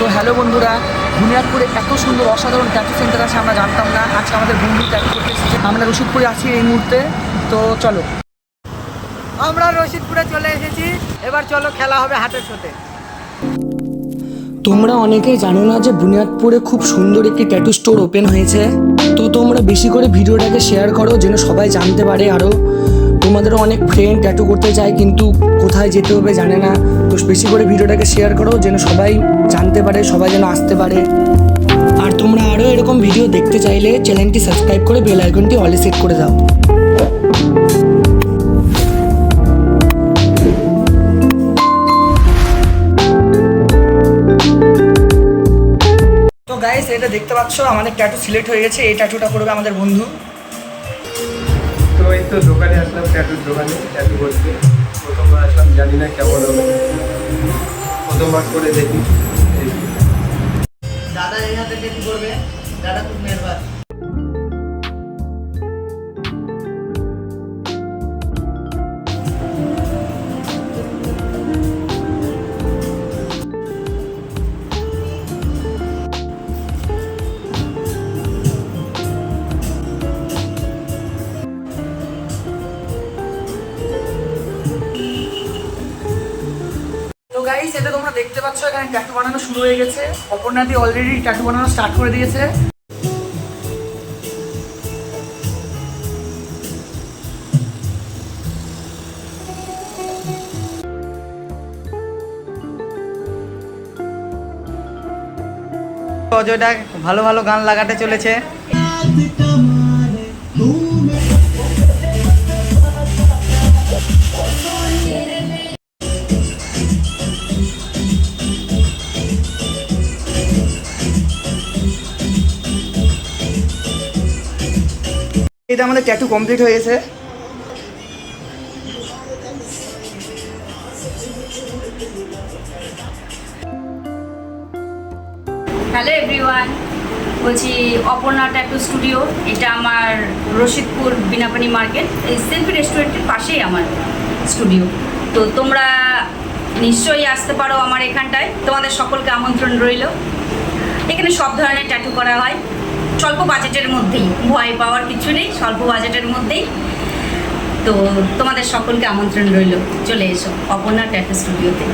তো হ্যালো বন্ধুরা, বুনিয়াদপুরে এত সুন্দর অসাধারণ ট্যাটু সেন্টার আছে আমরা জানতাম না। আজকে আমাদের বন্ধু ট্যাটু করতে এসেছে। আমরা রশিদপুরে আছি এই মুহূর্তে। তো চলো, আমরা রশিদপুরে চলে এসেছি। এবার চলো খেলা হবে হাটের সাথে। তোমরা অনেকেই জানো না যে বুনিয়াদপুরে খুব সুন্দর একটি ট্যাটু স্টোর ওপেন হয়েছে। তো তোমরা বেশি করে ভিডিওটাকে শেয়ার করো যেন সবাই জানতে পারে। আরও তোমাদেরও অনেক ফ্রেন্ড ট্যাটু করতে চায় কিন্তু কোথায় যেতে হবে জানে না। তো বেশি করে ভিডিওটাকে শেয়ার করো যেন সবাই জানতে পারে, সবাই যেন আসতে পারে। আর তোমরা আরও এরকম ভিডিও দেখতে চাইলে চ্যানেলটি সাবস্ক্রাইব করে বেল আইকনটি অলে সেট করে দাও। তো গাইস, এটা দেখতে পাচ্ছ আমাদের ট্যাটু সিলেক্ট হয়ে গেছে। এই ট্যাটুটা করবে আমাদের বন্ধু। তো এই তো দোকানে আসলাম, ট্যাটুর দোকানে ট্যাটু করতে। প্রথমবার আসলাম, জানি না কেমন হবে, প্রথমবার করে দেখি। দাদা এই হাতে ট্যাটু করবে। দাদা খুব মেহরবান। তো গাইস, এটা তোমরা দেখতে পাচ্ছ এখানে ট্যাটু বানানো শুরু হয়ে গেছে। অপর্ণাদি অলরেডি ট্যাটু বানানো স্টার্ট করে দিয়েছে। অজয়টা ভালো ভালো গান লাগাতে চলেছে। এটা আমাদের ট্যাটু কমপ্লিট হয়ে গেছে। হ্যালো এভরিওয়ান, বলছি অপর্ণা ট্যাটু স্টুডিও। এটা আমার রশিদপুর বিনাপানি মার্কেট, এই সেলফি রেস্টুরেন্টের পাশেই আমার স্টুডিও। তো তোমরা নিশ্চয়ই আসতে পারো আমার এখানটায়। তোমাদের সকলকে আমন্ত্রণ রইল। এখানে সব ধরনের ট্যাটু করা হয় স্বল্প বাজেটের মধ্যেই। ভয় পাওয়ার কিছু নেই, স্বল্প বাজেটের মধ্যেই। তো তোমাদের সকলকে আমন্ত্রণ রইল, চলে এসো অপর্ণা ট্যাটু স্টুডিওতে।